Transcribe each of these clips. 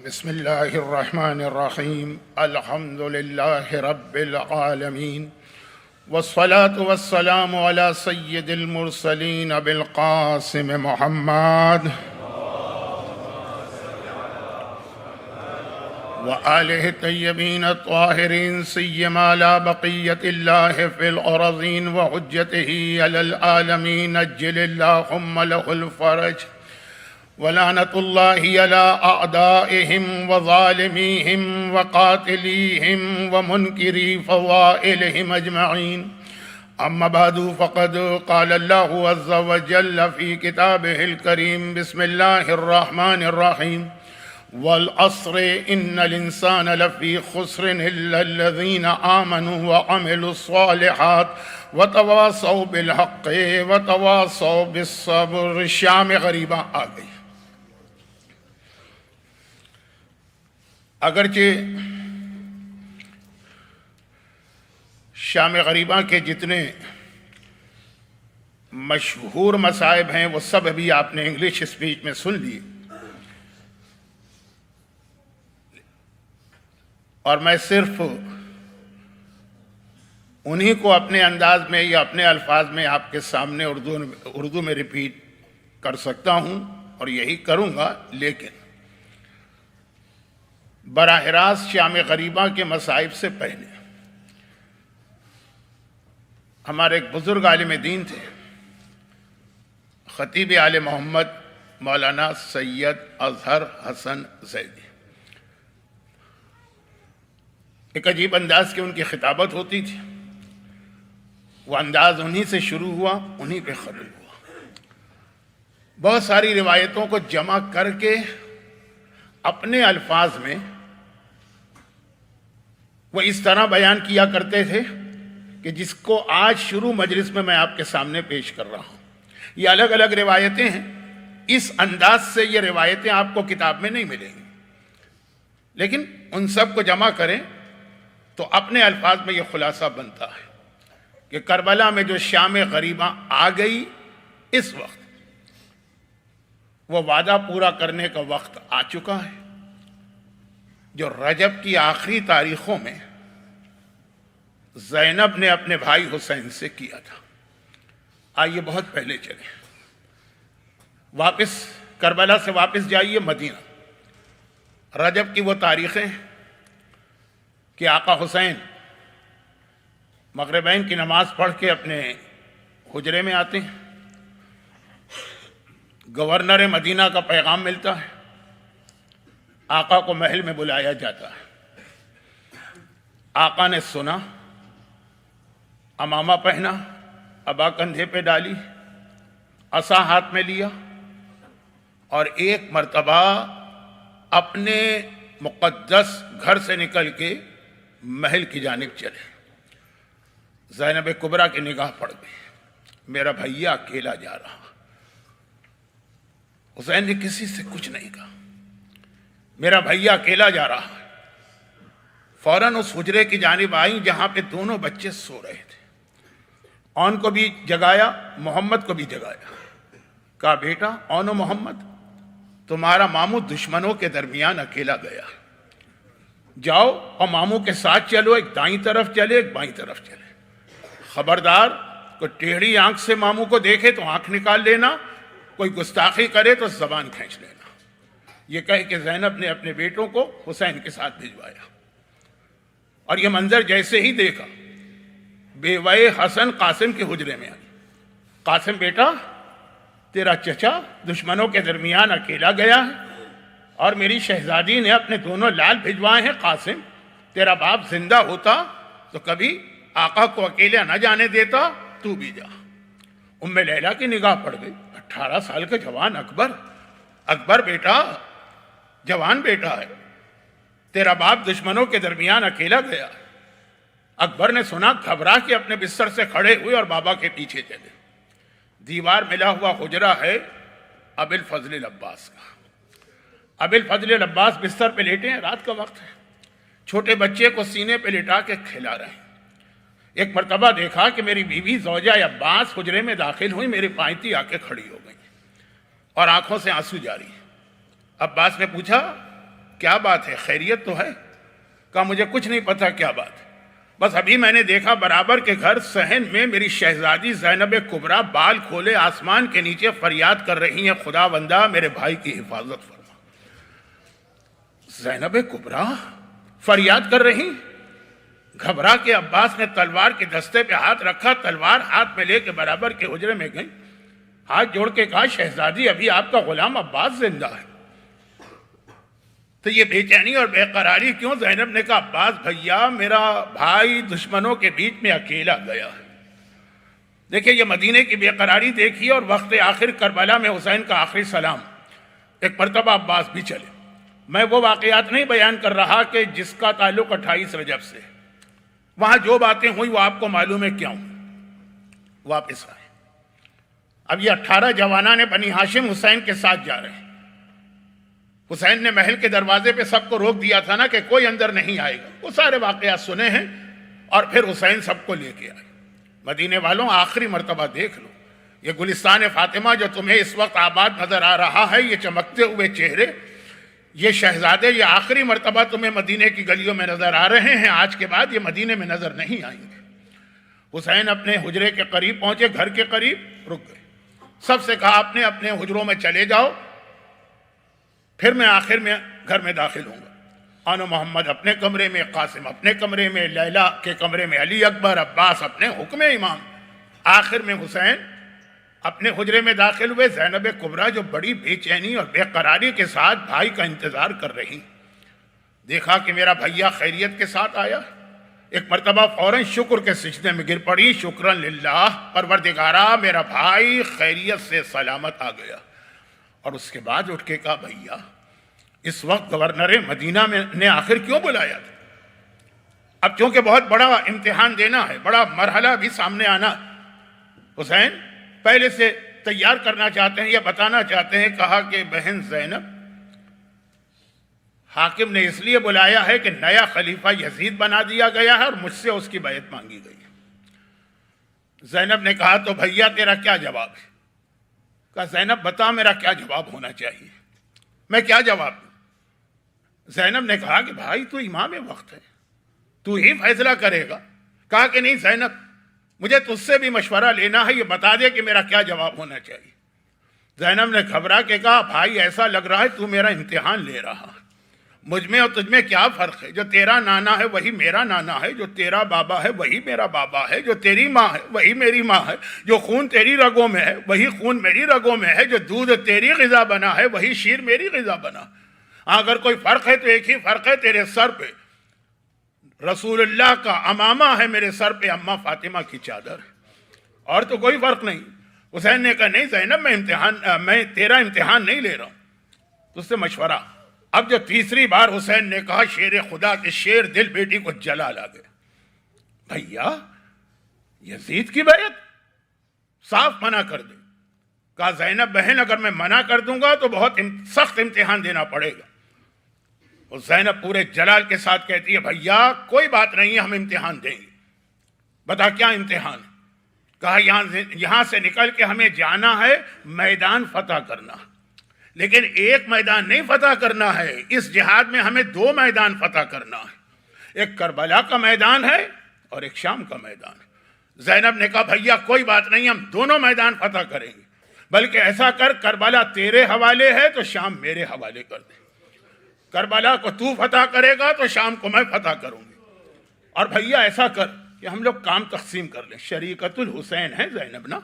بسم الله الرحمن الرحيم. الحمد لله رب العالمين، والصلاة والسلام على سيد المرسلين أبي القاسم محمد وآله الطيبين الطاهرين، سيما على بقية الله في الأرضين وحجته على العالمين. أجل اللهم له الفرج، ولعنة الله على أعدائهم وظالميهم وقاتليهم ومنكري فضائلهم أجمعين. أما بعد، فقد قال الله عز وجل في كتابه الكريم: بسم الله الرحمن الرحيم. والعصر إن الإنسان لفي خسر إلا الذين آمنوا وعملوا الصالحات وتواصوا بالحق وتواصوا بالصبر. شام غریباں آ گئی. اگرچہ شام غریباں کے جتنے مشہور مصائب ہیں وہ سب ابھی آپ نے انگلش اسپیچ میں سن لیے، اور میں صرف انہی کو اپنے انداز میں یا اپنے الفاظ میں آپ کے سامنے اردو میں ریپیٹ کر سکتا ہوں، اور یہی کروں گا. لیکن براہ راست شام غریباں کے مصائب سے پہلے ہمارے ایک بزرگ عالم دین تھے، خطیب آل محمد مولانا سید اظہر حسن زیدی. ایک عجیب انداز کی ان کی خطابت ہوتی تھی. وہ انداز انہی سے شروع ہوا، انہی پہ ختم ہوا. بہت ساری روایتوں کو جمع کر کے اپنے الفاظ میں وہ اس طرح بیان کیا کرتے تھے کہ جس کو آج شروع مجلس میں آپ کے سامنے پیش کر رہا ہوں. یہ الگ الگ روایتیں ہیں، اس انداز سے یہ روایتیں آپ کو کتاب میں نہیں ملیں گی، لیکن ان سب کو جمع کریں تو اپنے الفاظ میں یہ خلاصہ بنتا ہے کہ کربلا میں جو شام غریباں آ گئی، اس وقت وہ وعدہ پورا کرنے کا وقت آ چکا ہے جو رجب کی آخری تاریخوں میں زینب نے اپنے بھائی حسین سے کیا تھا. آئیے بہت پہلے چلیں، واپس کربلا سے واپس جائیے مدینہ. رجب کی وہ تاریخیں کہ آقا حسین مغربین کی نماز پڑھ کے اپنے حجرے میں آتے ہیں. گورنر مدینہ کا پیغام ملتا ہے، آقا کو محل میں بلایا جاتا ہے. آقا نے سنا، عمامہ پہنا، عبا کندھے پہ ڈالی، عصا ہاتھ میں لیا، اور ایک مرتبہ اپنے مقدس گھر سے نکل کے محل کی جانب چلے. زینب کبریٰ کی نگاہ پڑ گئی، میرا بھیا اکیلا جا رہا. حسین نے کسی سے کچھ نہیں کہا، میرا بھیا اکیلا جا رہا ہے. فوراً اس حجرے کی جانب آئیں جہاں پہ دونوں بچے سو رہے تھے. اون کو بھی جگایا، محمد کو بھی جگایا. کہا بیٹا اون و محمد، تمہارا ماموں دشمنوں کے درمیان اکیلا گیا، جاؤ اور ماموں کے ساتھ چلو. ایک دائیں طرف چلے، ایک بائیں طرف چلے. خبردار کوئی ٹیڑھی آنکھ سے ماموں کو دیکھے تو آنکھ نکال لینا، کوئی گستاخی کرے تو زبان کھینچ لینا. یہ کہہ کہ زینب نے اپنے بیٹوں کو حسین کے ساتھ بھجوایا. اور یہ منظر جیسے ہی دیکھا، بیوائے حسن قاسم کے حجرے میں آئی. قاسم بیٹا، تیرا چچا دشمنوں کے درمیان اکیلا گیا ہے، اور میری شہزادی نے اپنے دونوں لال بھجوائے ہیں. قاسم، تیرا باپ زندہ ہوتا تو کبھی آقا کو اکیلا نہ جانے دیتا، تو بھی جا. ام لیلہ کی نگاہ پڑ گئی. 18 سال کا جوان اکبر. اکبر بیٹا، جوان بیٹا ہے، تیرا باپ دشمنوں کے درمیان اکیلا گیا. اکبر نے سنا، گھبرا کے اپنے بستر سے کھڑے ہوئے اور بابا کے پیچھے چلے. دیوار ملا ہوا حجرہ ہے ابی الفضل العباس کا. ابی الفضل العباس بستر پہ لیٹے ہیں، رات کا وقت ہے. چھوٹے بچے کو سینے پہ لٹا کے کھلا رہے ہیں. ایک مرتبہ دیکھا کہ میری بیوی زوجہ عباس حجرے میں داخل ہوئی، میری پائنتی آ کے کھڑی ہو گئی اور آنکھوں سے آنسو جاری. عباس نے پوچھا کیا بات ہے، خیریت تو ہے؟ کہا مجھے کچھ نہیں پتا کیا بات ہے، بس ابھی میں نے دیکھا برابر کے گھر صحن میں میری شہزادی زینب کبریٰ بال کھولے آسمان کے نیچے فریاد کر رہی ہیں، خدا بندہ میرے بھائی کی حفاظت فرما۔ زینب کبریٰ فریاد کر رہی، گھبرا کے عباس نے تلوار کے دستے پہ ہاتھ رکھا، تلوار ہاتھ میں لے کے برابر کے حجرے میں گئی، ہاتھ جوڑ کے کہا شہزادی ابھی آپ کا غلام عباس زندہ ہے۔ تو یہ بے چینی اور بے قراری کیوں؟ زینب نے کہا عباس بھیا میرا بھائی دشمنوں کے بیچ میں اکیلا گیا ہے۔ دیکھیں یہ مدینے کی بے قراری دیکھیے، اور وقت آخر کربلا میں حسین کا آخری سلام، ایک مرتبہ عباس بھی چلے۔ میں وہ واقعات نہیں بیان کر رہا کہ جس کا تعلق 28 رجب سے، وہاں جو باتیں ہوئی وہ آپ کو معلوم ہے کیوں۔ واپس آئے، اب یہ 18 جوانان بنی ہاشم حسین کے ساتھ جا رہے ہیں۔ حسین نے محل کے دروازے پہ سب کو روک دیا تھا نا کہ کوئی اندر نہیں آئے گا، وہ سارے واقعات سنے ہیں، اور پھر حسین سب کو لے کے آئے۔ مدینے والوں آخری مرتبہ دیکھ لو یہ گلستان فاطمہ جو تمہیں اس وقت آباد نظر آ رہا ہے، یہ چمکتے ہوئے چہرے، یہ شہزادے، یہ آخری مرتبہ تمہیں مدینے کی گلیوں میں نظر آ رہے ہیں، آج کے بعد یہ مدینے میں نظر نہیں آئیں گے۔ حسین اپنے حجرے کے قریب پہنچے، گھر کے قریب رک گئے، سب سے کہا اپنے اپنے حجروں میں چلے جاؤ، پھر میں آخر میں گھر میں داخل ہوں گا۔ آن محمد اپنے کمرے میں، قاسم اپنے کمرے میں، لیلا کے کمرے میں علی اکبر، عباس اپنے حکم امام۔ آخر میں حسین اپنے حجرے میں داخل ہوئے۔ زینب کبریٰ جو بڑی بے چینی اور بے قراری کے ساتھ بھائی کا انتظار کر رہی، دیکھا کہ میرا بھیا خیریت کے ساتھ آیا، ایک مرتبہ فوراً شکر کے سجدے میں گر پڑی، شکرا للہ، پروردگارا میرا بھائی خیریت سے سلامت آ گیا۔ اور اس کے بعد اٹھ کے کہا بھیا اس وقت گورنر مدینہ میں نے آخر کیوں بلایا تھا؟ اب چونکہ بہت بڑا امتحان دینا ہے، بڑا مرحلہ بھی سامنے آنا، حسین پہلے سے تیار کرنا چاہتے ہیں یا بتانا چاہتے ہیں۔ کہا کہ بہن زینب، حاکم نے اس لیے بلایا ہے کہ نیا خلیفہ یزید بنا دیا گیا ہے اور مجھ سے اس کی بیعت مانگی گئی ہے۔ زینب نے کہا تو بھیا تیرا کیا جواب ہے؟ کہا زینب بتا میرا کیا جواب ہونا چاہیے، میں کیا جواب دوں؟ زینب نے کہا کہ بھائی تو امام وقت ہے، تو ہی فیصلہ کرے گا۔ کہا کہ نہیں زینب، مجھے تجھ سے بھی مشورہ لینا ہے، یہ بتا دے کہ میرا کیا جواب ہونا چاہیے۔ زینب نے گھبرا کے کہا بھائی ایسا لگ رہا ہے تو میرا امتحان لے رہا ہے، مجھ میں اور تجھ میں کیا فرق ہے؟ جو تیرا نانا ہے وہی میرا نانا ہے، جو تیرا بابا ہے وہی میرا بابا ہے، جو تیری ماں ہے وہی میری ماں ہے، جو خون تیری رگوں میں ہے وہی خون میری رگوں میں ہے، جو دودھ تیری غذا بنا ہے وہی شیر میری غذا بنا۔ اگر کوئی فرق ہے تو ایک ہی فرق ہے، تیرے سر پہ رسول اللہ کا امامہ ہے، میرے سر پہ اماں فاطمہ کی چادر ہے، اور تو کوئی فرق نہیں۔ حسین نے کہا نہیں زینب میں تیرا امتحان نہیں لے رہا ہوں، تجھ سے مشورہ۔ اب جو تیسری بار حسین نے کہا شیر خدا کے شیر، دل بیٹی کو جلال آ گیا۔ بھیا یزید کی بیعت؟ صاف منع کر دے۔ کہا زینب بہن اگر میں منع کر دوں گا تو بہت سخت امتحان دینا پڑے گا۔ اور زینب پورے جلال کے ساتھ کہتی ہے بھیا کوئی بات نہیں ہے، ہم امتحان دیں گے۔ بتا کیا امتحان ہے؟ کہا یہاں سے نکل کے ہمیں جانا ہے میدان فتح کرنا، لیکن ایک میدان نہیں فتح کرنا ہے، اس جہاد میں ہمیں 2 میدان فتح کرنا ہے، ایک کربلا کا میدان ہے اور ایک شام کا میدان ہے۔ زینب نے کہا بھیا کوئی بات نہیں، ہم دونوں میدان فتح کریں گے، بلکہ ایسا کر کربلا تیرے حوالے ہے تو شام میرے حوالے کر دے، کربلا کو تو فتح کرے گا تو شام کو میں فتح کروں گی۔ اور بھیا ایسا کر کہ ہم لوگ کام تقسیم کر لیں، شریکت الحسین ہے زینب نا،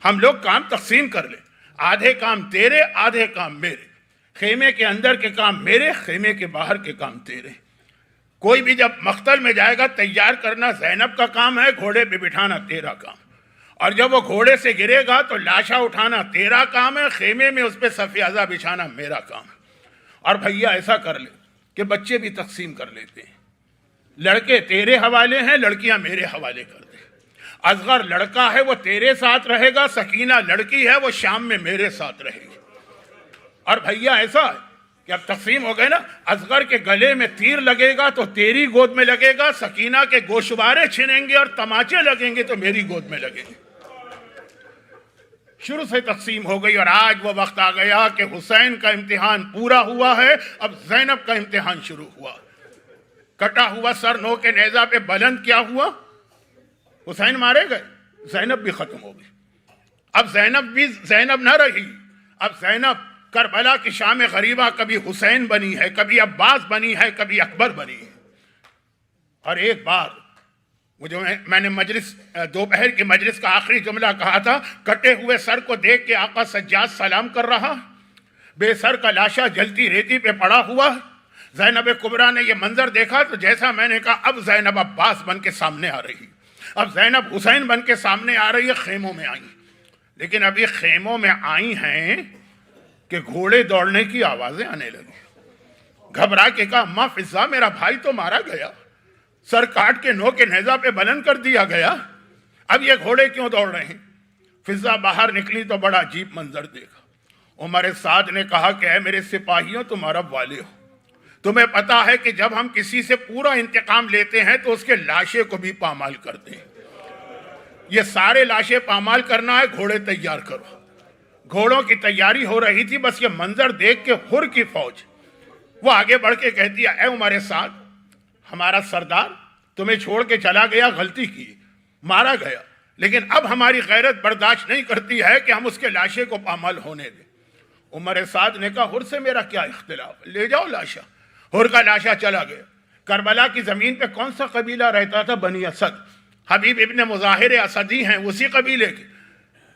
ہم لوگ کام تقسیم کر لیں، آدھے کام تیرے آدھے کام میرے، خیمے کے اندر کے کام میرے، خیمے کے باہر کے کام تیرے۔ کوئی بھی جب مقتل میں جائے گا تیار کرنا زینب کا کام ہے، گھوڑے پہ بٹھانا تیرا کام، اور جب وہ گھوڑے سے گرے گا تو لاشا اٹھانا تیرا کام ہے، خیمے میں اس پہ صفیازہ بچھانا میرا کام ہے۔ اور بھیا ایسا کر لے کہ بچے بھی تقسیم کر لیتے ہیں، لڑکے تیرے حوالے ہیں، لڑکیاں میرے حوالے کر دے، اصغر لڑکا ہے وہ تیرے ساتھ رہے گا، سکینہ لڑکی ہے وہ شام میں میرے ساتھ رہے گی۔ اور بھیا ایسا ہے کہ اب تقسیم ہو گئے نا، اصغر کے گلے میں تیر لگے گا تو تیری گود میں لگے گا، سکینہ کے گوشوارے چھنیں گے اور تماچے لگیں گے تو میری گود میں لگیں گے۔ شروع سے تقسیم ہو گئی، اور آج وہ وقت آ گیا کہ حسین کا امتحان پورا ہوا ہے، اب زینب کا امتحان شروع ہوا۔ کٹا ہوا سر نو کے نیزہ پہ بلند کیا ہوا؟ حسین مارے گئے، زینب بھی ختم ہو گئی۔ اب زینب بھی زینب نہ رہی، اب زینب کربلا کی شام غریبہ کبھی حسین بنی ہے، کبھی عباس بنی ہے، کبھی اکبر بنی ہے۔ اور ایک بار میں نے مجلس دوپہر کی مجلس کا آخری جملہ کہا تھا، کٹے ہوئے سر کو دیکھ کے آقا سجاد سلام کر رہا، بے سر کا لاشا جلتی ریتی پہ پڑا ہوا۔ زینب کبریٰ نے یہ منظر دیکھا تو جیسا میں نے کہا، اب زینب عباس بن کے سامنے آ رہی، اب زینب حسین بن کے سامنے آ رہی ہے۔ خیموں میں آئی، لیکن ابھی خیموں میں آئی ہیں کہ گھوڑے دوڑنے کی آوازیں آنے لگی۔ گھبرا کے کہا، اماں فضہ میرا بھائی تو مارا گیا، سر کاٹ کے نو کے نیزہ پہ بلند کر دیا گیا، اب یہ گھوڑے کیوں دوڑ رہے ہیں؟ فضہ باہر نکلی تو بڑا عجیب منظر دیکھا۔ عمر سعد نے کہا کہ اے میرے سپاہیوں، تم عرب والے ہو، تمہیں پتا ہے کہ جب ہم کسی سے پورا انتقام لیتے ہیں تو اس کے لاشے کو بھی پامال کرتے ہیں۔ یہ سارے لاشیں پامال کرنا ہے، گھوڑے تیار کرو۔ گھوڑوں کی تیاری ہو رہی تھی، بس یہ منظر دیکھ کے حر کی فوج وہ آگے بڑھ کے کہتی ہے، اے عمر سعد، ہمارا سردار تمہیں چھوڑ کے چلا گیا، غلطی کی، مارا گیا، لیکن اب ہماری غیرت برداشت نہیں کرتی ہے کہ ہم اس کے لاشے کو پامال ہونے دیں۔ عمر سعد نے کہا، حر سے میرا کیا اختلاف، لے جاؤ لاشا۔ حر کا لاشا چلا گیا۔ کربلا کی زمین پہ کون سا قبیلہ رہتا تھا؟ بنی اسد۔ حبیب ابن مظاہر اسدی ہیں، اسی قبیلے کے۔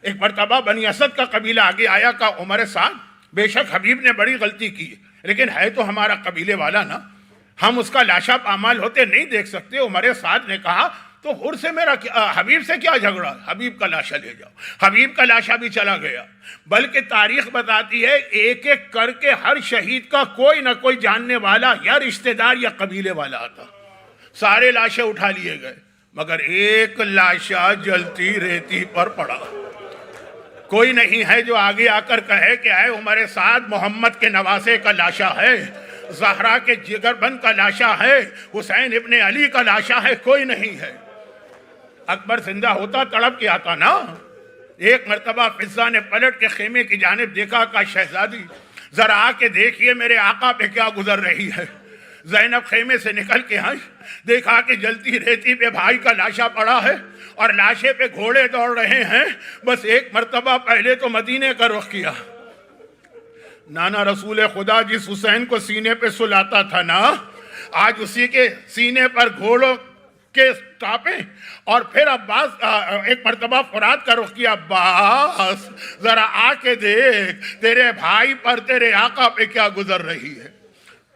ایک مرتبہ بنی اسد کا قبیلہ آگے آیا، کہا، عمر سعد، بے شک حبیب نے بڑی غلطی کی، لیکن ہے تو ہمارا قبیلے والا نا، ہم اس کا لاشا پامال ہوتے نہیں دیکھ سکتے۔ عمر سعد نے کہا، تو حر سے میرا حبیب سے کیا جھگڑا، حبیب کا لاشا لے جاؤ۔ حبیب کا لاشا بھی چلا گیا۔ بلکہ تاریخ بتاتی ہے، ایک ایک کر کے ہر شہید کا کوئی نہ کوئی جاننے والا یا رشتہ دار یا قبیلے والا آتا۔ سارے لاشے اٹھا لیے گئے، مگر ایک لاشا جلتی ریتی پر پڑا۔ کوئی نہیں ہے جو آگے آ کر کہے کہ اے عمر سعد، محمد کے نواسے کا لاشا ہے، زہرا کے جگر بند کا لاشا ہے، حسین ابن علی کا لاشا ہے، کوئی نہیں ہے۔ اکبر زندہ ہوتا تڑپ کے آتا نا۔ ایک مرتبہ فضہ نے پلٹ کے خیمے کی جانب دیکھا، کہا، شہزادی ذرا آ کے دیکھیے میرے آقا پہ کیا گزر رہی ہے۔ زینب خیمے سے نکل کے آئی، دیکھا کہ جلتی ریتی پہ بھائی کا لاشا پڑا ہے اور لاشے پہ گھوڑے دوڑ رہے ہیں۔ بس ایک مرتبہ پہلے تو مدینے کا رخ کیا۔ نانا رسول خدا جس حسین کو سینے پہ سلاتا تھا نا، آج اسی کے سینے پر گھوڑوں کے ٹاپیں، اور پھر عباس ایک مرتبہ فرات کا رخ کیا، عباس ذرا آ کے دیکھ تیرے بھائی پر، تیرے آقا پہ کیا گزر رہی ہے۔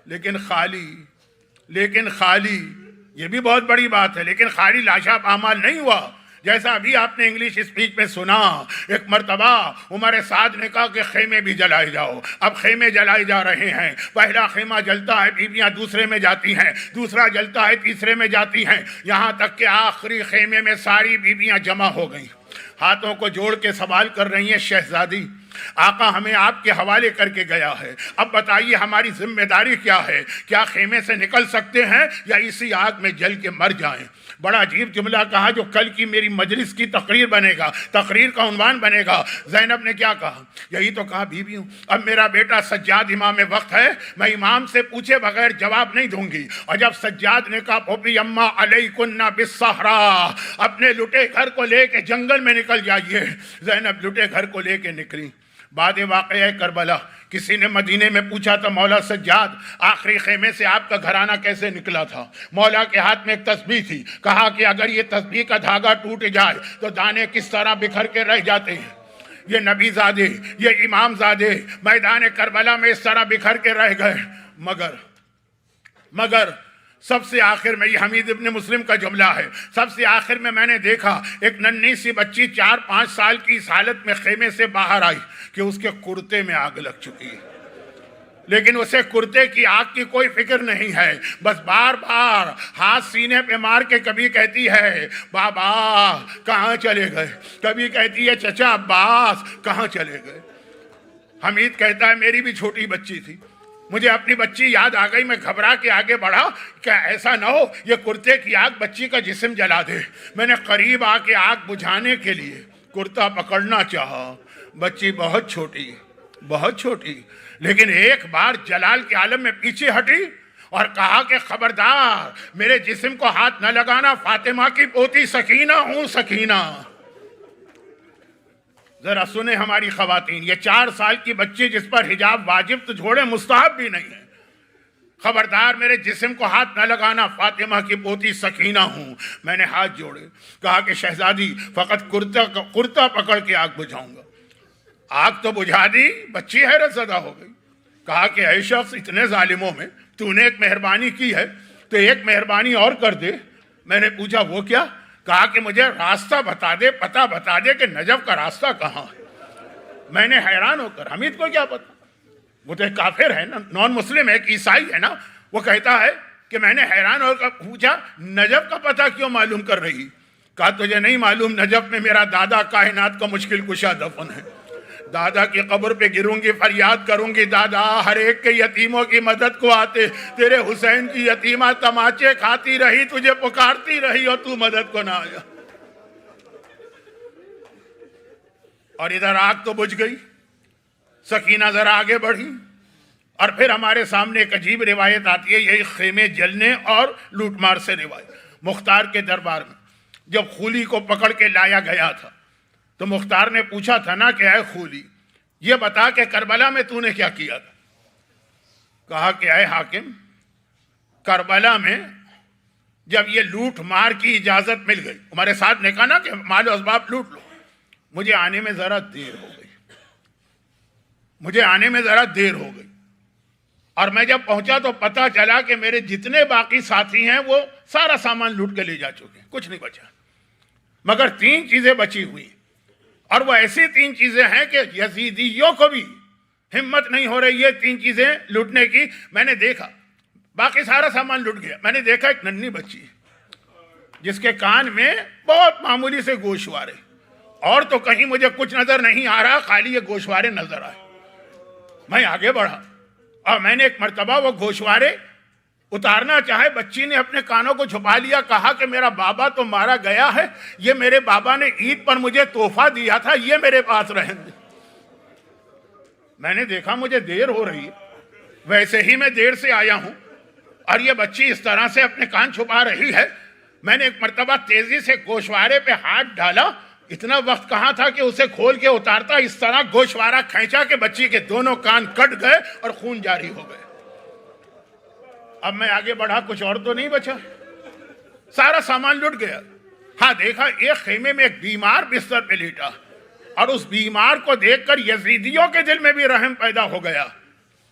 لیکن خالی یہ بھی بہت بڑی بات ہے، لیکن خالی لاشا پامال نہیں ہوا۔ جیسا ابھی آپ نے انگلش اسپیچ میں سنا، ایک مرتبہ عمر سعد نے کہا کہ خیمے بھی جلائے جاؤ۔ اب خیمے جلائے جا رہے ہیں، پہلا خیمہ جلتا ہے، بیویاں دوسرے میں جاتی ہیں، دوسرا جلتا ہے، تیسرے میں جاتی ہیں، یہاں تک کہ آخری خیمے میں ساری بیویاں جمع ہو گئیں، ہاتھوں کو جوڑ کے سوال کر رہی ہیں، شہزادی آقا ہمیں آپ کے حوالے کر کے گیا ہے، اب بتائیے ہماری ذمہ داری کیا ہے؟ کیا خیمے سے نکل سکتے ہیں یا اسی آگ میں جل کے مر جائیں؟ بڑا عجیب جملہ کہا جو کل کی میری مجلس کی تقریر بنے گا، تقریر کا عنوان بنے گا۔ زینب نے کیا کہا؟ یہی تو کہا، بیویوں اب میرا بیٹا سجاد امام وقت ہے، میں امام سے پوچھے بغیر جواب نہیں دوں گی۔ اور جب سجاد نے کہا، پھوپھی اماں علیکن بالصحرا، اپنے لٹے گھر کو لے کے جنگل میں نکل جائیے، زینب لٹے گھر کو لے کے نکلی۔ بعد واقعہ کربلا کسی نے مدینے میں پوچھا تھا، مولا سجاد آخری خیمے سے آپ کا گھرانہ کیسے نکلا تھا؟ مولا کے ہاتھ میں ایک تسبیح تھی، کہا کہ اگر یہ تسبیح کا دھاگا ٹوٹ جائے تو دانے کس طرح بکھر کے رہ جاتے ہیں۔ یہ نبی زادے، یہ امام زادے میدان کربلا میں اس طرح بکھر کے رہ گئے، مگر سب سے آخر میں، یہ حمید ابن مسلم کا جملہ ہے، سب سے آخر میں نے دیکھا ایک ننھی سی بچی 4-5 سال کی اس حالت میں خیمے سے باہر آئی کہ اس کے کرتے میں آگ لگ چکی ہے، لیکن اسے کرتے کی آگ کی کوئی فکر نہیں ہے، بس بار بار ہاتھ سینے پہ مار کے کبھی کہتی ہے بابا کہاں چلے گئے، کبھی کہتی ہے چچا عباس کہاں چلے گئے۔ حمید کہتا ہے میری بھی چھوٹی بچی تھی، مجھے اپنی بچی یاد آ گئی، میں گھبرا کے آگے بڑھا کہ ایسا نہ ہو یہ کرتے کی آگ بچی کا جسم جلا دے۔ میں نے قریب آ کے آگ بجھانے کے لیے کرتا پکڑنا چاہا، بچی بہت چھوٹی، بہت چھوٹی، لیکن ایک بار جلال کے عالم میں پیچھے ہٹی اور کہا کہ خبردار میرے جسم کو ہاتھ نہ لگانا، فاطمہ کی پوتی سکینہ ہوں، سکینہ۔ ذرا سنیں ہماری خواتین، یہ 4 سال کی بچی جس پر حجاب واجب تو چھوڑے مستحب بھی نہیں ہے، خبردار میرے جسم کو ہاتھ نہ لگانا، فاطمہ کی پوتی سکینہ ہوں۔ میں نے ہاتھ جوڑے، کہا کہ شہزادی فقط کرتا پکڑ کے آگ بجھاؤں گا۔ آگ تو بجھا دی، بچی حیرت زدہ ہو گئی، کہا کہ اے شخص اتنے ظالموں میں تو نے ایک مہربانی کی ہے تو ایک مہربانی اور کر دے۔ میں نے پوچھا وہ کیا؟ کہا کہ مجھے راستہ بتا دے، پتہ بتا دے کہ نجف کا راستہ کہاں ہے۔ میں نے حیران ہو کر، حمید کو کیا پتا، وہ تو ایک کافر ہے نا، نان مسلم ہے، ایک عیسائی ہے نا، وہ کہتا ہے کہ میں نے حیران ہو کر پوچھا نجف کا پتہ کیوں معلوم کر رہی؟ کہا تجھے نہیں معلوم نجف میں میرا دادا کائنات کا مشکل کشا دفن ہے، دادا کی قبر پہ گروں گی، فریاد کروں گی، دادا ہر ایک کے یتیموں کی مدد کو آتے، تیرے حسین کی یتیمہ تماچے کھاتی رہی، تجھے پکارتی رہی اور تو مدد کو نہ آیا۔ اور ادھر آگ تو بجھ گئی، سکینہ ذرا آگے بڑھی، اور پھر ہمارے سامنے ایک عجیب روایت آتی ہے، یہی خیمے جلنے اور لوٹ مار سے روایت۔ مختار کے دربار میں جب خولی کو پکڑ کے لایا گیا تھا تو مختار نے پوچھا تھا نا کہ اے خولی یہ بتا کہ کربلا میں تو نے کیا کیا تھا؟ کہا کہ اے حاکم کربلا میں جب یہ لوٹ مار کی اجازت مل گئی، ہمارے ساتھ نے کہا نا کہ مال و اسباب لوٹ لو، مجھے آنے میں ذرا دیر ہو گئی، مجھے آنے میں ذرا دیر ہو گئی، اور میں جب پہنچا تو پتہ چلا کہ میرے جتنے باقی ساتھی ہیں وہ سارا سامان لوٹ کے لے جا چکے ہیں، کچھ نہیں بچا، مگر 3 چیزیں بچی ہوئی، اور وہ ایسی 3 چیزیں ہیں کہ یزیدیوں کو بھی ہمت نہیں ہو رہی یہ 3 چیزیں لوٹنے کی۔ میں نے دیکھا باقی سارا سامان لوٹ گیا، میں نے دیکھا ایک ننھی بچی جس کے کان میں بہت معمولی سے گوشوارے، اور تو کہیں مجھے کچھ نظر نہیں آ رہا، خالی یہ گوشوارے نظر آئے۔ میں آگے بڑھا اور میں نے ایک مرتبہ وہ گوشوارے اتارنا چاہے، بچی نے اپنے کانوں کو چھپا لیا، کہا کہ میرا بابا تو مارا گیا ہے، یہ میرے بابا نے عید پر مجھے تحفہ دیا تھا، یہ میرے پاس رہنے دے۔ میں نے دیکھا مجھے دیر ہو رہی ہے، ویسے ہی میں دیر سے آیا ہوں، اور یہ بچی اس طرح سے اپنے کان چھپا رہی ہے۔ میں نے ایک مرتبہ تیزی سے گوشوارے پہ ہاتھ ڈالا، اتنا وقت کہاں تھا کہ اسے کھول کے اتارتا، اس طرح گوشوارہ کھینچا کہ بچی کے دونوں کان کٹ گئے اور خون جاری ہو گئے۔ اب میں آگے بڑھا، کچھ اور تو نہیں بچا، سارا سامان لٹ گیا۔ ہاں دیکھا ایک خیمے میں ایک بیمار بستر پہ لیٹا، اور اس بیمار کو دیکھ کر یزیدیوں کے دل میں بھی رحم پیدا ہو گیا،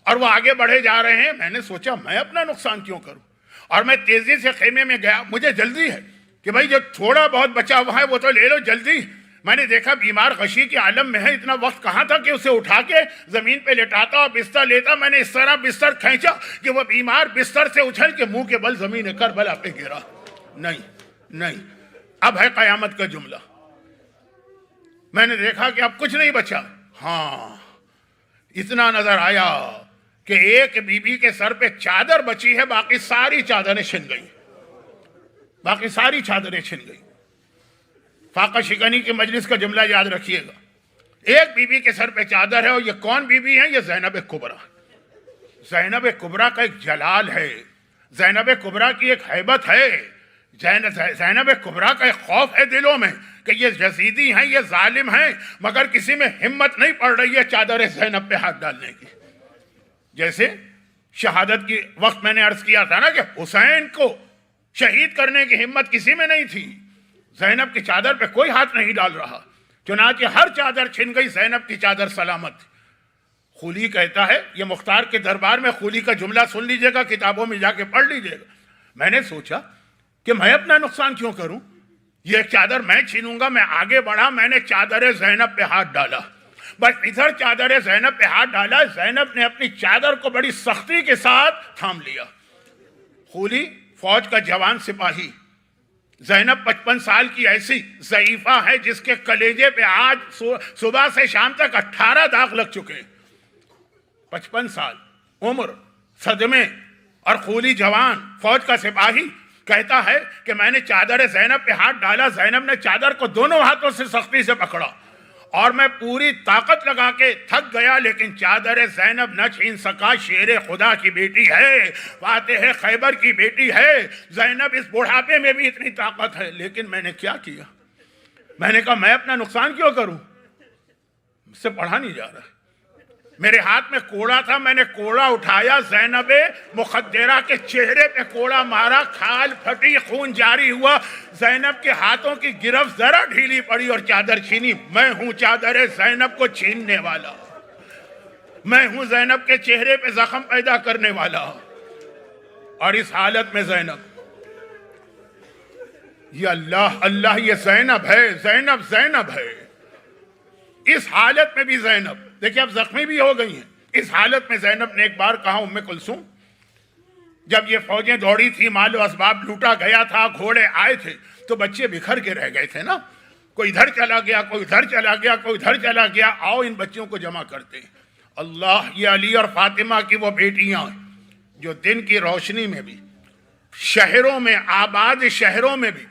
اور وہ آگے بڑھے جا رہے ہیں۔ میں نے سوچا میں اپنا نقصان کیوں کروں، اور میں تیزی سے خیمے میں گیا، مجھے جلدی ہے کہ بھائی جو تھوڑا بہت بچا ہوا ہے وہ تو لے لو جلدی۔ میں نے دیکھا بیمار غشی کے عالم میں ہے، اتنا وقت کہاں تھا کہ اسے اٹھا کے زمین پہ لٹاتا اور بستر لیتا۔ میں نے اس طرح بستر کھینچا کہ وہ بیمار بستر سے اچھل کے منہ کے بل زمین کربلا پہ گرا۔ نہیں، اب ہے قیامت کا جملہ۔ میں نے دیکھا کہ اب کچھ نہیں بچا۔ ہاں اتنا نظر آیا کہ ایک بی بی کے سر پہ چادر بچی ہے، باقی ساری چادریں چھن گئی، باقی ساری چادریں چھن گئی۔ فاقہ شکنی کے مجلس کا جملہ یاد رکھیے گا، ایک بی بی کے سر پہ چادر ہے، اور یہ کون بی بی ہے؟ یہ زینب کبریٰ۔ زینب کبریٰ کا ایک جلال ہے، زینب کبریٰ کی ایک ہیبت ہے، زینب کبریٰ کا ایک خوف ہے دلوں میں کہ یہ یزیدی ہیں، یہ ظالم ہیں، مگر کسی میں ہمت نہیں پڑ رہی ہے چادر زینب پہ ہاتھ ڈالنے کی۔ جیسے شہادت کی وقت میں نے عرض کیا تھا نا کہ حسین کو شہید کرنے کی ہمت کسی میں نہیں تھی، زینب کی چادر پہ کوئی ہاتھ نہیں ڈال رہا، چنانچہ ہر چادر چھن گئی، زینب کی چادر سلامت۔ خولی کہتا ہے، یہ مختار کے دربار میں خولی کا جملہ سن لیجئے گا، کتابوں میں جا کے پڑھ لیجئے گا۔ میں نے سوچا کہ میں اپنا نقصان کیوں کروں، یہ ایک چادر میں چھینوں گا۔ میں آگے بڑھا، میں نے چادر زینب پہ ہاتھ ڈالا، بس ادھر چادر زینب پہ ہاتھ ڈالا، زینب نے اپنی چادر کو بڑی سختی کے ساتھ تھام لیا۔ خولی فوج کا جوان سپاہی، زینب 55 سال کی ایسی ضعیفہ ہے جس کے کلیجے پہ آج صبح سے شام تک 18 داغ لگ چکے۔ 55 سال عمر، صدمے، اور خولی جوان فوج کا سپاہی کہتا ہے کہ میں نے چادر زینب پہ ہاتھ ڈالا، زینب نے چادر کو دونوں ہاتھوں سے سختی سے پکڑا، اور میں پوری طاقت لگا کے تھک گیا، لیکن چادر زینب نہ چھین سکا۔ شیر خدا کی بیٹی ہے، فاتح خیبر کی بیٹی ہے زینب، اس بڑھاپے میں بھی اتنی طاقت ہے۔ لیکن میں نے کیا کیا؟ میں نے کہا میں اپنا نقصان کیوں کروں؟ مجھ سے پڑھا نہیں جا رہا۔ میرے ہاتھ میں کوڑا تھا، میں نے کوڑا اٹھایا، زینب مخدرہ کے چہرے پہ کوڑا مارا، کھال پھٹی، خون جاری ہوا۔ زینب کے ہاتھوں کی گرفت ذرا ڈھیلی پڑی اور چادر چھینی۔ میں ہوں چادر زینب کو چھیننے والا، میں ہوں زینب کے چہرے پہ زخم پیدا کرنے والا۔ اور اس حالت میں زینب، یہ اللہ یہ زینب ہے، زینب ہے۔ اس حالت میں بھی زینب، دیکھیں اب زخمی بھی ہو گئی ہیں، اس حالت میں زینب نے ایک بار کہا ام کلثوم، جب یہ فوجیں دوڑی تھی، مال و اسباب لوٹا گیا تھا، گھوڑے آئے تھے، تو بچے بکھر کے رہ گئے تھے نا، کوئی ادھر چلا گیا، کوئی ادھر چلا گیا، کوئی ادھر چلا گیا، آؤ ان بچوں کو جمع کرتے ہیں۔ اللہ، یہ علی اور فاطمہ کی وہ بیٹیاں جو دن کی روشنی میں بھی، شہروں میں، آباد شہروں میں بھی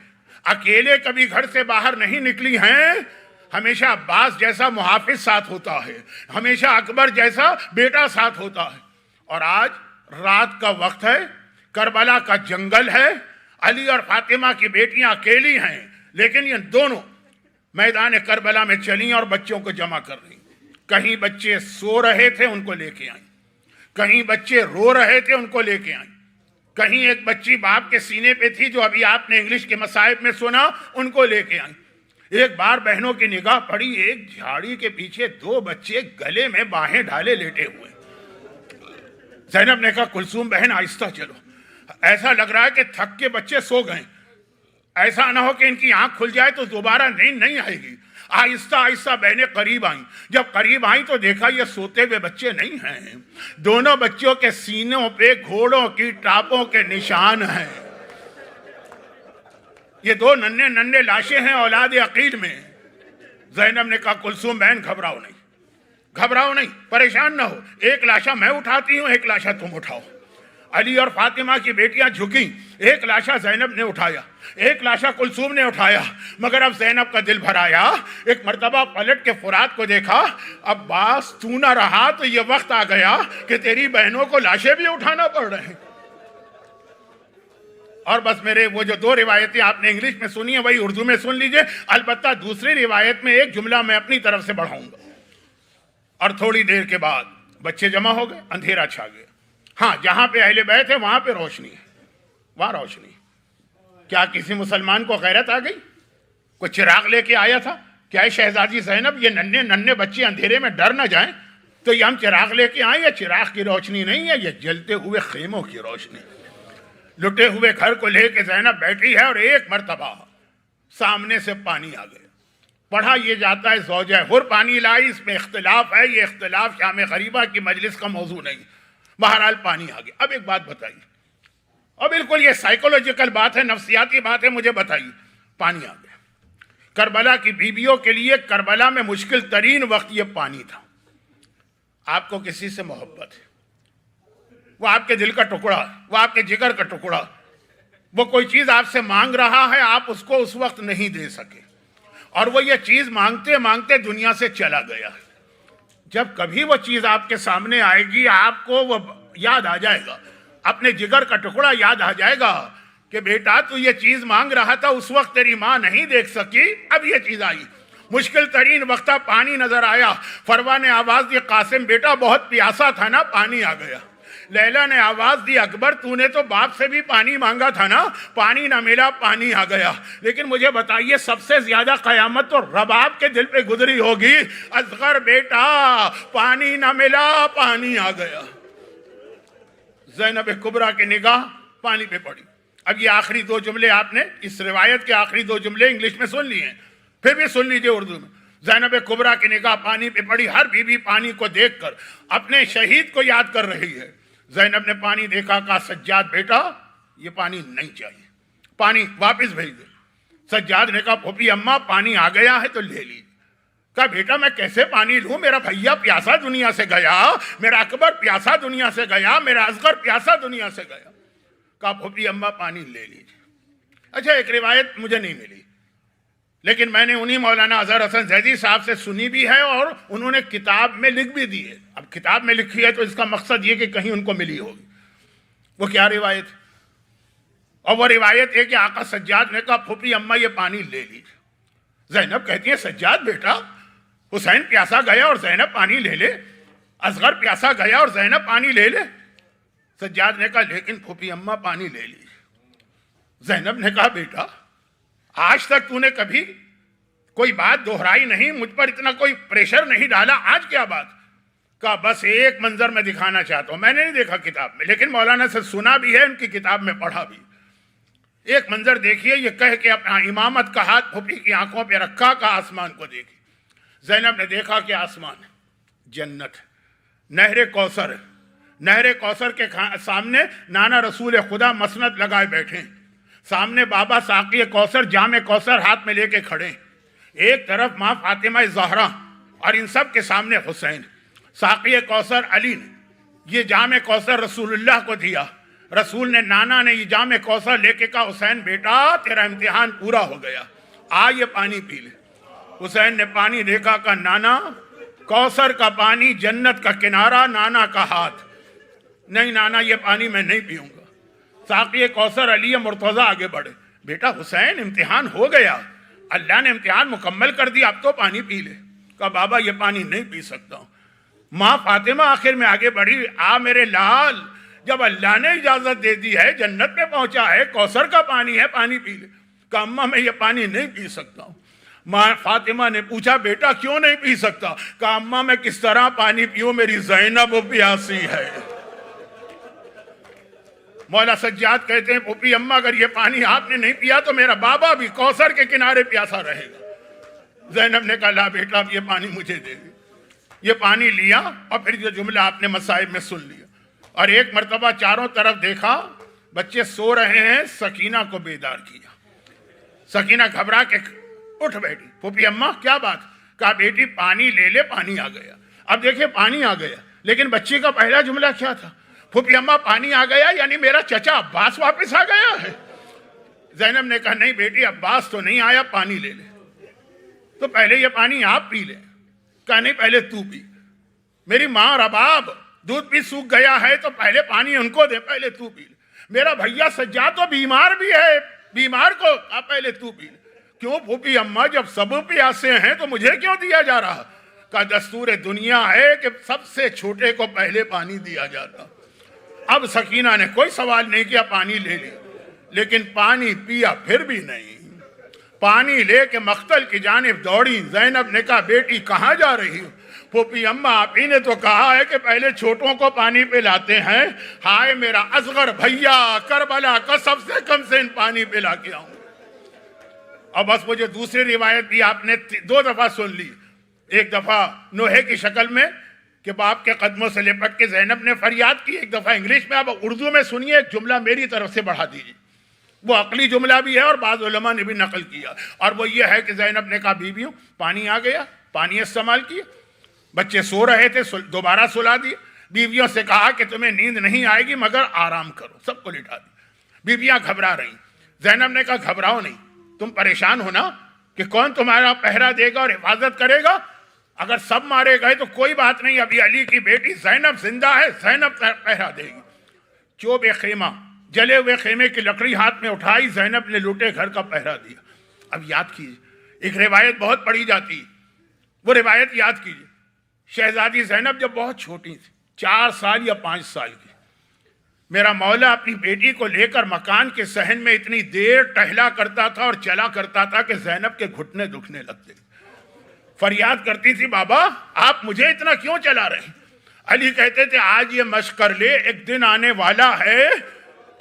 اکیلے کبھی گھر سے باہر نہیں نکلی ہیں۔ ہمیشہ عباس جیسا محافظ ساتھ ہوتا ہے، ہمیشہ اکبر جیسا بیٹا ساتھ ہوتا ہے۔ اور آج رات کا وقت ہے، کربلا کا جنگل ہے، علی اور فاطمہ کی بیٹیاں اکیلی ہیں، لیکن یہ دونوں میدان کربلا میں چلیں اور بچوں کو جمع کر رہی۔ کہیں بچے سو رہے تھے، ان کو لے کے آئیں، کہیں بچے رو رہے تھے، ان کو لے کے آئیں، کہیں ایک بچی باپ کے سینے پہ تھی جو ابھی آپ نے انگلش کے مصائب میں سنا، ان کو لے کے آئیں۔ ایک بار بہنوں کی نگاہ پڑی، ایک جھاڑی کے پیچھے دو بچے گلے میں باہیں ڈالے لیٹے ہوئے۔ زینب نے کہا کلثوم بہن آہستہ چلو، ایسا لگ رہا ہے کہ تھک کے بچے سو گئے، ایسا نہ ہو کہ ان کی آنکھ کھل جائے تو دوبارہ نیند نہیں آئے گی۔ آہستہ آہستہ بہنیں قریب آئیں، جب قریب آئیں تو دیکھا یہ سوتے ہوئے بچے نہیں ہیں، دونوں بچوں کے سینوں پہ گھوڑوں کی ٹاپوں کے نشان ہیں۔ یہ دو ننھے لاشیں ہیں اولاد عقیل میں۔ زینب نے کہا کلثوم بہن گھبراؤ نہیں، پریشان نہ ہو، ایک لاشا میں اٹھاتی ہوں، ایک لاشا تم اٹھاؤ۔ علی اور فاطمہ کی بیٹیاں جھکیں، ایک لاشا زینب نے اٹھایا، ایک لاشا کلثوم نے اٹھایا، مگر اب زینب کا دل بھر آیا۔ ایک مرتبہ پلٹ کے فرات کو دیکھا، عباس تو نہ رہا تو یہ وقت آ گیا کہ تیری بہنوں کو لاشیں بھی اٹھانا پڑ رہے ہیں۔ اور بس میرے وہ جو دو روایتیں آپ نے انگلش میں سنی ہیں وہی اردو میں سن لیجئے، البتہ دوسری روایت میں ایک جملہ میں اپنی طرف سے بڑھاؤں گا۔ اور تھوڑی دیر کے بعد بچے جمع ہو گئے، اندھیرا چھا گیا۔ ہاں، جہاں پہ اہل بیت ہے وہاں پہ روشنی ہے، وہاں روشنی۔ کیا کسی مسلمان کو غیرت آ گئی؟ کوئی چراغ لے کے آیا تھا؟ کیا ہے شہزادی زینب یہ ننھے بچے اندھیرے میں ڈر نہ جائیں تو یہ ہم چراغ لے کے آئیں؟ یہ چراغ کی روشنی نہیں ہے، یہ جلتے ہوئے خیموں کی روشنی۔ لٹے ہوئے گھر کو لے کے زینب بیٹھی ہے اور ایک مرتبہ سامنے سے پانی آ گیا۔ پڑھا یہ جاتا ہے زوجہ حر پانی لائی، اس میں اختلاف ہے، یہ اختلاف شام غریبہ کی مجلس کا موضوع نہیں، بہرحال پانی آ گیا۔ اب ایک بات بتائیے، اور بالکل یہ سائیکولوجیکل بات ہے، نفسیاتی بات ہے، مجھے بتائیے، پانی آ گیا۔ کربلا کی بیویوں کے لیے کربلا میں مشکل ترین وقت یہ پانی تھا۔ آپ کو کسی سے محبت ہے، وہ آپ کے دل کا ٹکڑا، وہ آپ کے جگر کا ٹکڑا، وہ کوئی چیز آپ سے مانگ رہا ہے، آپ اس کو اس وقت نہیں دے سکے، اور وہ یہ چیز مانگتے مانگتے دنیا سے چلا گیا۔ جب کبھی وہ چیز آپ کے سامنے آئے گی، آپ کو وہ یاد آ جائے گا، اپنے جگر کا ٹکڑا یاد آ جائے گا کہ بیٹا تو یہ چیز مانگ رہا تھا، اس وقت تیری ماں نہیں دیکھ سکی، اب یہ چیز آئی۔ مشکل ترین وقت پانی نظر آیا، فروا نے آواز دی قاسم بیٹا بہت پیاسا تھا نا، پانی آ گیا۔ لیلا نے آواز دی اکبر تو نے تو باپ سے بھی پانی مانگا تھا نا، پانی نہ ملا، پانی آ گیا۔ لیکن مجھے بتائیے سب سے زیادہ قیامت تو رباب کے دل پہ گزری ہوگی، اصغر بیٹا پانی نہ ملا، پانی آ گیا۔ زینب کبریٰ کی نگاہ پانی پہ پڑی۔ اب یہ آخری دو جملے آپ نے اس روایت کے آخری دو جملے انگلش میں سن لیے ہیں، پھر بھی سن لیجئے اردو میں۔ زینب کبریٰ کی نگاہ پانی پہ پڑی، ہر بی بی پانی کو دیکھ کر اپنے شہید کو یاد کر رہی ہے۔ زینب نے پانی دیکھا، کہا سجاد بیٹا یہ پانی نہیں چاہیے، پانی واپس بھیج دے۔ سجاد نے کہا پھوپھی اماں پانی آ گیا ہے تو لے لیجیے۔ کہا بیٹا میں کیسے پانی لوں، میرا بھیا پیاسا دنیا سے گیا، میرا اکبر پیاسا دنیا سے گیا، میرا اصغر پیاسا دنیا سے گیا۔ کہا پھوپھی اماں پانی لے لیجیے۔ اچھا ایک روایت مجھے نہیں ملی، لیکن میں نے انہی مولانا اظہر حسن زیدی صاحب سے سنی بھی ہے اور انہوں نے کتاب میں لکھ بھی دی ہے. اب کتاب میں لکھی ہے تو اس کا مقصد یہ کہ کہیں ان کو ملی ہوگی. وہ کیا روایت ہے؟ اور وہ روایت ہے کہ آقا سجاد نے کہا پھوپھی اماں یہ پانی لے لیجیے. زینب کہتی ہے سجاد بیٹا حسین پیاسا گیا اور زینب پانی لے لے، اصغر پیاسا گیا اور زینب پانی لے لے. سجاد نے کہا لیکن پھوپھی اماں پانی لے لیجیے. زینب نے کہا بیٹا آج تک تو نے کبھی کوئی بات دہرائی نہیں، مجھ پر اتنا کوئی پریشر نہیں ڈالا، آج کیا بات؟ کہا بس ایک منظر میں دکھانا چاہتا ہوں، میں نے نہیں دیکھا کتاب میں لیکن مولانا سے سنا بھی ہے، ان کی کتاب میں پڑھا بھی. ایک منظر دیکھیے. یہ کہہ کے اپنا امامت کا ہاتھ پھوپھی کی آنکھوں پہ رکھا، کہا آسمان کو دیکھی. زینب نے دیکھا کہ آسمان جنت، نہر کوثر، نہر کوثر کے سامنے نانا رسول خدا مسند لگائے بیٹھے، سامنے بابا ساقی کوثر جام کوثر ہاتھ میں لے کے کھڑے، ایک طرف ماں فاطمہ زہرا اور ان سب کے سامنے حسین. ساقی کوثر علی نے یہ جام کوثر رسول اللہ کو دیا. رسول نے نانا نے یہ جام کوثر لے کے کہا حسین بیٹا تیرا امتحان پورا ہو گیا، آ یہ پانی پی لے. حسین نے پانی دیکھا، کہا نانا کوثر کا پانی جنت کا کنارہ، نانا کا ہاتھ. نہیں نانا یہ پانی میں نہیں پیوں گا. ساقی کوثر علی مرتضیٰ آگے بڑھے، بیٹا حسین امتحان ہو گیا، اللہ نے امتحان مکمل کر دیا، اب تو پانی پی لے. کہا بابا یہ پانی نہیں پی سکتا ہوں. ماں فاطمہ آخر میں آگے بڑھی، آ میرے لال جب اللہ نے اجازت دے دی ہے، جنت میں پہنچا ہے، کوثر کا پانی ہے، پانی پی لے. کہا اماں میں یہ پانی نہیں پی سکتا ہوں. ماں فاطمہ نے پوچھا بیٹا کیوں نہیں پی سکتا؟ کہا اماں میں کس طرح پانی پیوں، میری زینب پیاسی ہے. مولا سجاد کہتے ہیں پھوپھی اماں اگر یہ پانی آپ نے نہیں پیا تو میرا بابا بھی کوثر کے کنارے پیاسا رہے گا. زینب نے کہا لا بیٹا اب یہ پانی مجھے دے دے. یہ پانی لیا اور پھر یہ جملہ آپ نے مصائب میں سن لیا. اور ایک مرتبہ چاروں طرف دیکھا بچے سو رہے ہیں، سکینہ کو بیدار کیا. سکینہ گھبرا کے اٹھ بیٹھی. پھوپھی اماں کیا بات؟ کہا بیٹی پانی لے لے، پانی آ گیا. اب دیکھیں پانی آ گیا لیکن بچی کا پہلا جملہ کیا تھا؟ پھوپھی اماں پانی آ گیا یعنی میرا چچا عباس واپس آ گیا ہے. زینب نے کہا نہیں بیٹی عباس تو نہیں آیا، پانی لے لے. تو پہلے یہ پانی آپ پی لیں. کہا نہیں پہلے تو پی. میری ماں رباب دودھ بھی سوکھ گیا ہے تو پہلے پانی ان کو دے، پہلے تو پی لے. میرا بھیا سجاد تو بیمار بھی ہے، بیمار کو کہا پہلے تو پی لے. کیوں پھوپھی اماں جب سب پیاسے ہیں تو مجھے کیوں دیا جا رہا؟ کہا دستور دنیا ہے کہ سب سے چھوٹے کو پہلے پانی دیا جاتا. اب سکینہ نے کوئی سوال نہیں کیا، پانی لے لی لیکن پانی پیا پھر بھی نہیں. پانی لے کے مقتل کی جانب دوڑی. زینب نے کہا بیٹی کہاں جا رہی ہو؟ پھوپھی اماں آپ ہی نے تو کہا ہے کہ پہلے چھوٹوں کو پانی پلاتے ہیں. ہائے میرا اصغر بھیا کربلا کا سب سے کم سے پانی پلا کے آؤں. اور بس مجھے دوسری روایت بھی آپ نے 2 دفعہ سن لی. ایک دفعہ نوحے کی شکل میں کہ باپ کے قدموں سے لپٹ کے زینب نے فریاد کی، ایک دفعہ انگلش میں. اب اردو میں سنیے، ایک جملہ میری طرف سے بڑھا دیجیے، وہ عقلی جملہ بھی ہے اور بعض علماء نے بھی نقل کیا. اور وہ یہ ہے کہ زینب نے کہا بیویوں پانی آ گیا، پانی استعمال کیا. بچے سو رہے تھے، دوبارہ سلا دیے. بیویوں سے کہا کہ تمہیں نیند نہیں آئے گی مگر آرام کرو، سب کو لٹا دی. بیویاں گھبرا رہی. زینب نے کہا گھبراؤ نہیں، تم پریشان ہو نا کہ کون تمہارا پہرا دے گا اور حفاظت کرے گا. اگر سب مارے گئے تو کوئی بات نہیں، ابھی علی کی بیٹی زینب زندہ ہے، زینب پہرا دے گی. چوب خیمہ، جلے ہوئے خیمے کی لکڑی ہاتھ میں اٹھائی، زینب نے لوٹے گھر کا پہرا دیا. اب یاد کیجیے ایک روایت بہت پڑھی جاتی، وہ روایت یاد کیجیے. شہزادی زینب جب بہت چھوٹی تھی، 4 سال یا 5 سال کی، میرا مولا اپنی بیٹی کو لے کر مکان کے صحن میں اتنی دیر ٹہلا کرتا تھا اور چلا کرتا تھا کہ زینب کے گھٹنے دکھنے لگتے. فریاد کرتی تھی بابا آپ مجھے اتنا کیوں چلا رہے ہیں؟ علی کہتے تھے آج یہ مشق کر لے، ایک دن آنے والا ہے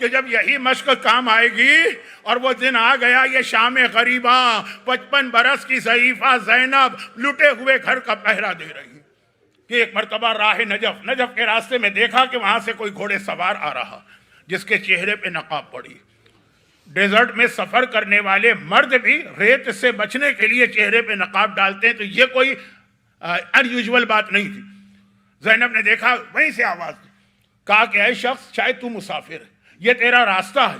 کہ جب یہی مشق کام آئے گی. اور وہ دن آ گیا. یہ شام غریباں 55 برس کی ضعیفہ زینب لٹے ہوئے گھر کا پہرا دے رہی کہ ایک مرتبہ راہ نجف کے راستے میں دیکھا کہ وہاں سے کوئی گھوڑے سوار آ رہا جس کے چہرے پہ نقاب پڑی. ڈیزرٹ میں سفر کرنے والے مرد بھی ریت سے بچنے کے لیے چہرے پہ نقاب ڈالتے ہیں، تو یہ کوئی انیوژول بات نہیں تھی. زینب نے دیکھا، وہیں سے آواز دی، کہا کہ اے شخص شاید تو مسافر ہے، یہ تیرا راستہ ہے.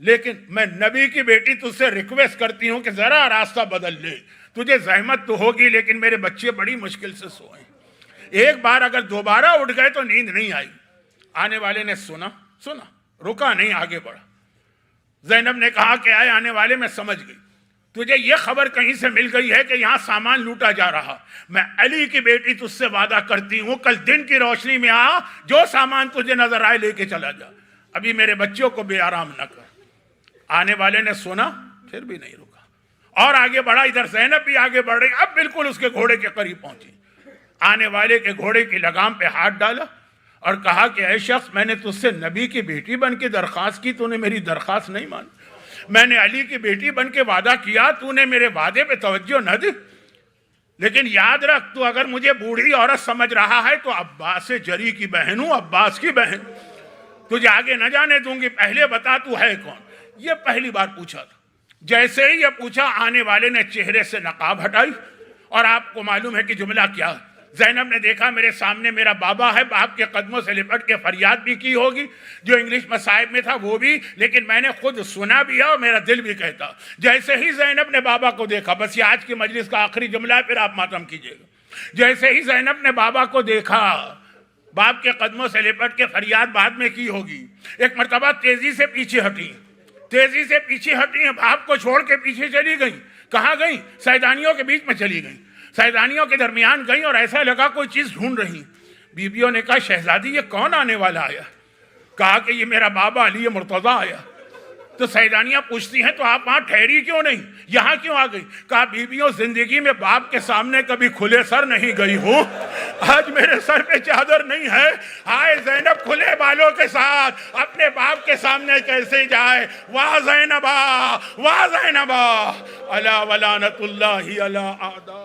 لیکن میں نبی کی بیٹی تجھ سے ریکویسٹ کرتی ہوں کہ ذرا راستہ بدل لے، تجھے زحمت تو ہوگی لیکن میرے بچے بڑی مشکل سے سوئے، ایک بار اگر دوبارہ اٹھ گئے تو نیند نہیں آئی۔ آنے والے نے سنا رکا نہیں، آگے بڑھا۔ زینب نے کہا کہ آئے آنے والے، میں سمجھ گئی، تجھے یہ خبر کہیں سے مل گئی ہے کہ یہاں سامان لوٹا جا رہا، میں علی کی بیٹی تجھ سے وعدہ کرتی ہوں کل دن کی روشنی میں آ، جو سامان تجھے نظر آئے لے کے چلا جا، ابھی میرے بچوں کو بے آرام نہ کر۔ آنے والے نے سنا، پھر بھی نہیں رکا اور آگے بڑھا۔ ادھر زینب بھی آگے بڑھ رہی، اب بالکل اس کے گھوڑے کے قریب پہنچی، آنے والے کے گھوڑے کی لگام پہ ہاتھ ڈالا اور کہا کہ اے شخص، میں نے تجھ سے نبی کی بیٹی بن کے درخواست کی، تو نے میری درخواست نہیں مانی، میں نے علی کی بیٹی بن کے وعدہ کیا، تو نے میرے وعدے پہ توجہ نہ دی، لیکن یاد رکھ تو اگر مجھے بوڑھی عورت سمجھ رہا ہے تو عباس جری کی بہن ہوں، عباس کی بہن، تجھے آگے نہ جانے دوں گی، پہلے بتا تو ہے کون۔ یہ پہلی بار پوچھا تھا، جیسے ہی یہ پوچھا آنے والے نے چہرے سے نقاب ہٹائی، اور آپ کو معلوم ہے کہ جملہ کیا ہے، زینب نے دیکھا میرے سامنے میرا بابا ہے، باپ کے قدموں سے لپٹ کے فریاد بھی کی ہوگی جو انگلش مصائب میں تھا وہ بھی، لیکن میں نے خود سنا بھی ہے اور میرا دل بھی کہتا۔ جیسے ہی زینب نے بابا کو دیکھا، بس یہ آج کی مجلس کا آخری جملہ ہے، پھر آپ ماتم کیجئے گا، جیسے ہی زینب نے بابا کو دیکھا، باپ کے قدموں سے لپٹ کے فریاد بعد میں کی ہوگی، ایک مرتبہ تیزی سے پیچھے ہٹی ہیں، باپ کو چھوڑ کے پیچھے چلی گئیں۔ کہاں گئیں؟ سیدانیوں کے بیچ میں چلی گئیں، سیدانیوں کے درمیان گئیں اور ایسا لگا کوئی چیز ڈھونڈ رہی۔ بیبیوں نے کہا شہزادی یہ کون آنے والا آیا؟ کہا کہ یہ میرا بابا علی مرتضیٰ آیا۔ تو سیدانیاں پوچھتی ہیں تو آپ وہاں ٹھہری کیوں نہیں، یہاں کیوں آ گئی؟ کہا بیبیوں زندگی میں باپ کے سامنے کبھی کھلے سر نہیں گئی ہوں، آج میرے سر پہ چادر نہیں ہے، آئے زینب کھلے بالوں کے ساتھ اپنے باپ کے سامنے کیسے جائے؟ واہ زینبا، واہ زینبا، الا ولعنت اللہ علی اعداء